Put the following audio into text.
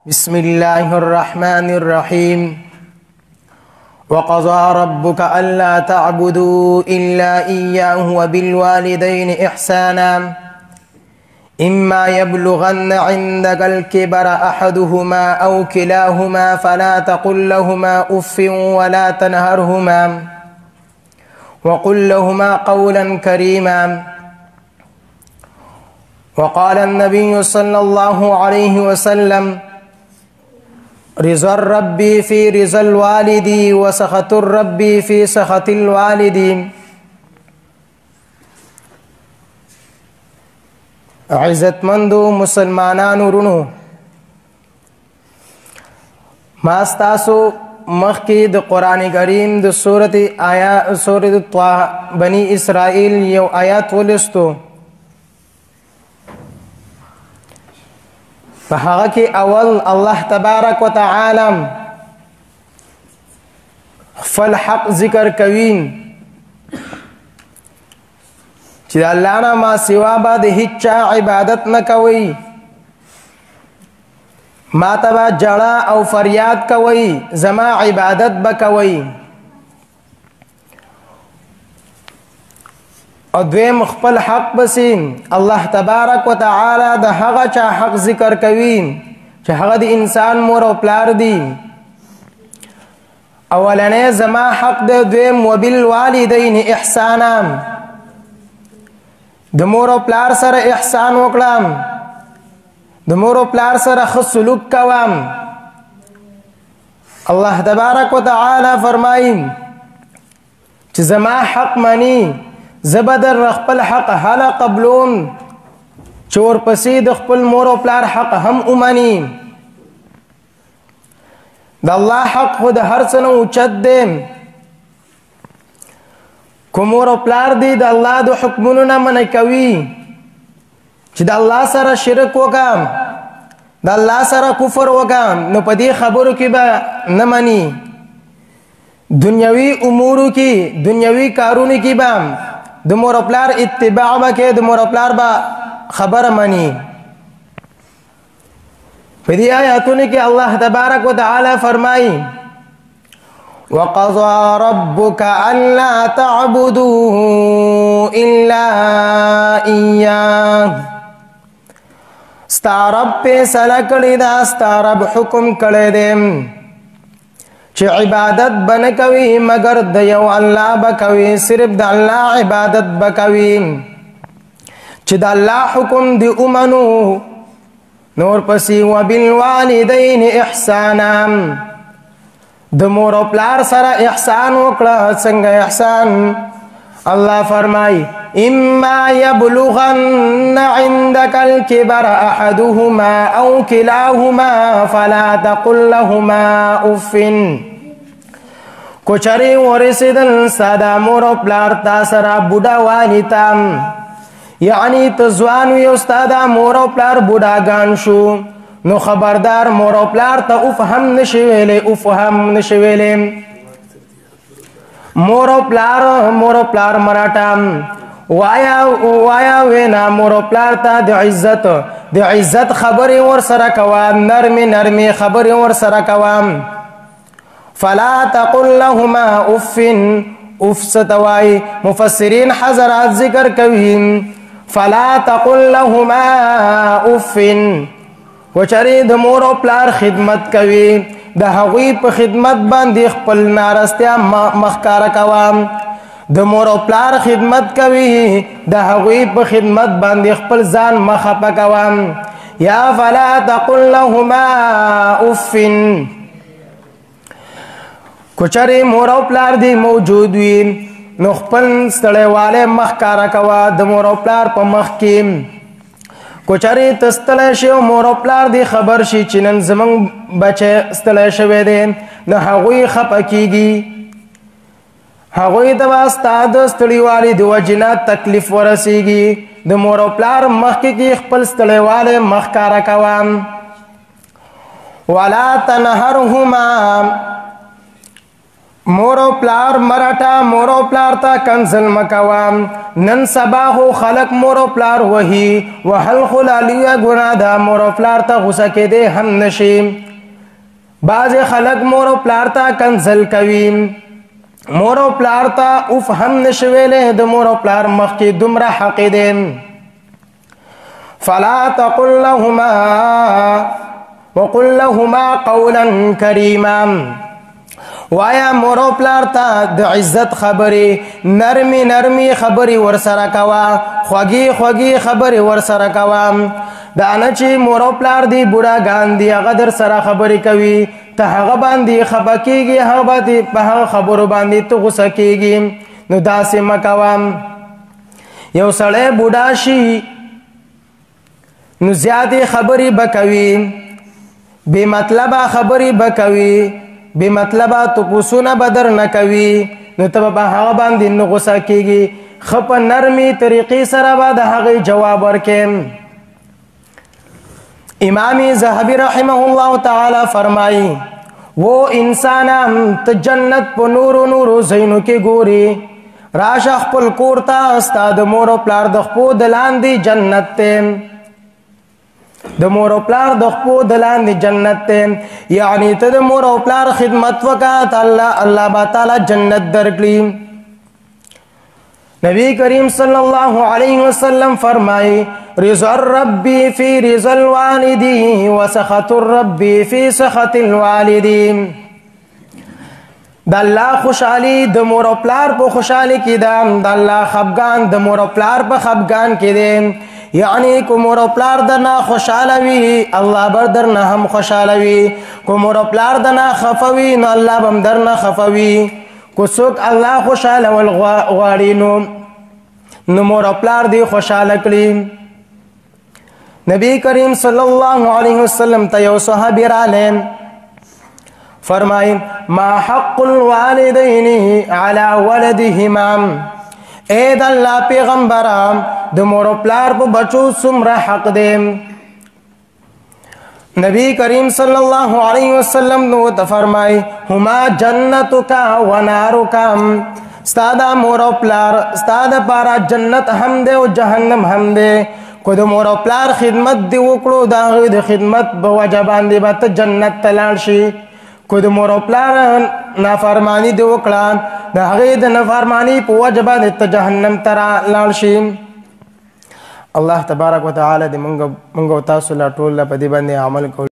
بسم الله الرحمن الرحيم وقضى ربك ألا تعبدوا إلا إياه وبالوالدين إحسانا إما يبلغن عندك الكبر أحدهما أو كلاهما فلا تقل لهما أف ولا تنهرهما وقل لهما قولا كريما. وقال النبي صلى الله عليه وسلم: رضا الرب في رضا الوالد وسخط الرب في سخط الوالد. عزتمندو مسلمانانو رونو، ما ستاسو مخکی د قرآن کریم د سورة طه بنی اسرائیل یو آیات ولستو. فهغه کې اول الله تبارک وتعالی خپل حق ذکر کوي چې الله نه ما سوا به د هیڅ عبادت نه کوي، ما ته به جړه او فریاد کوي، زما عبادت به کوي. او دویم خپل حق بسیم الله تبارک وتعالی د هغه چا حق ذکر کوي چې هغه د انسان مور او پلار دي. اولنې زما حق د دویم وبالوالدین احسانا، د مور او پلار سره احسان وکړم، د مور او پلار سره ښه سلوک کوم. الله تبارک وتعالی فرمایي چې زما حق مني زبدر خپل حق حالا قبلون چور پسې د خپل مور او پلار حق هم اومني. د الله حق خو د هر څه نه اوچت دی. که مور او پلار دی د الله د حکمونو نه منع کوي چې د الله سره شرک وکم، د الله سره کفر وکم، نو په دې خبرو کې به نه مني. دنیوي امورو کې دنیوي کارونو کې به د مور او پلار اتباع وکړي، د مور او پلار به خبره مني. په دې آیاتونو کې الله تبارک وتعالی فرمایي: وقضى ربك ألا تعبدوا إلا إياه. ستا رب فیصله کړې ده، ستا رب حکم کړی دی چې عبادت بنه کوي مگر د یو الله بکوي، صرف د الله عبادت بکوي. چې د الله حکم دی اومنو. نور پسې وبالوالدین احسانا، د مور او پلار سره احسان وکړه. څنګه احسان؟ الله فرمای: اما يبلغن عندك الكبر احدهما او كلاهما فلا تقل لهما اف. کوچري ورسیدل ساده مور او پلار تا سره بوډا والی تام، یعنی ته ځوان یو استاده مور او پلار بوډاګان شو، نو خبردار مور او پلار ته اف هم نشي ویلې، اف هم نشي ویلې. مور او پلار مراټا وایا وینا مور او پلار ته د عزت خبرې ور سره کوه، نرمي خبرې ور سره کوه. فلا تقل لهما اف. اف ستوای مفسرین حضرات ذکر کوي فلا تقل لهما اف. وچری د مور او پلار خدمت کوي، د هغوی په خدمت باندې خپل نارستیا مخکاره کوم. د مور او پلار خدمت کوي، د هغوی په خدمت باندې خپل ځان مخه کوم. یا فلا تقل لهما اف. کوچری مور او پلار دی موجود وي نو خپل ستړیواله مخکاره کوه د مور او پلار په مخ کې. کوچری تستړی شي او مور او پلار دی خبر شي چې نن زمونږ بچی ستړی شوی دی، نو هغوی خفه کیږي. هغوی ته به ستا د ستړیوالي د وجې نه تکلیف ورسیږي. د مور او پلار مخکې کې خپل ستړیوالی مخکاره کوه. ولا تنهرهما. مورو پلار مرټا مورو پلار تا کنزل مکوام نن سبا هو خلق مورو پلار وهی وحل خلالیا گناه دا مورو پلار تا غصه کې دے هم نشیم باز خلق مورو پلار تا کنزل کویم مورو پلار تا اوف هم نشویله د مورو پلار مخ کې دومره حق دیم فلا تقل لهما وقل لهما قولا کریما وایا مورو پلار تا د عزت خبرې نرمی نرمی خبرې ورسره کوا خوږی خوږی خبرې ورسره کوا دا نه چې مورو پلار دی بوډا ګاندی هغه در سره خبرې کوي ته هغه باندې خبا کېږي هغه باندې په هغه خبرو باندې ته غوسه کېږي نو داسې مه کوه یو سړی بوډا شي نو زیاتې خبرې به کوي بې مطلبه خبرې به کوي بے مطلبه تپوسونه به در نه کوي نو ته به هغه باندې نه غوسه کېږي ښه په نرمې طریقې سره به د هغې جواب ورکړې امام ذهبي رحمه الله تعالی فرمایي وہ انسانا ته جنت په نورو نورو ځایونو کې ګوري راشه خپل کور ته ستا د مور او پلار د خپو د لاندې جنت ته د مور او پلار د خپو د لاندې جنت ته یعنی ته د مور او پلار خدمت وکړه الله با تعالی جنت درکړي نبی کریم صلی الله علیه وسلم فرمایي رضا الرب فی رضا الوالد وسخط الرب فی سخط الوالد د الله خوشحالي د مور او پلار په خوشحالي کې ده د الله خفګان د مور او پلار په خفګان کې ده یعنی کو مور او پلار درنه خوشاله وي الله بر درنه هم خوشاله وي کو مور او پلار درنه خفوي نو الله بم درنه خفوي کو څوک الله خوشاله ول غواړي نو مور او پلار دی خوشاله کړي نبی کریم صلی الله علیه وسلم ته یو صحابي راغی فرمای ما حق الوالدین علی ولدهما اے د الله پیغمبرام د مور او پلار په بچو څومره حق دی نبی کریم صلی الله علیه وسلم نو ته فرمای هما جنتک و نارک ستا د مور او پلار ستا د پاره جنت هم دی او جهنم هم دی کو د مور او پلار خدمت دی وکړو دا د خدمت په وجه باندې به ته جنت ته لاړ شي کو د مور او پلار نافرمانی دی وکړه د هغې د نافرمانی په وجه باندې ته جهنم ته لاړ شي الله تبارک وتعالی دې موږ او تاسو لا ټول په دې باندې عمل کوو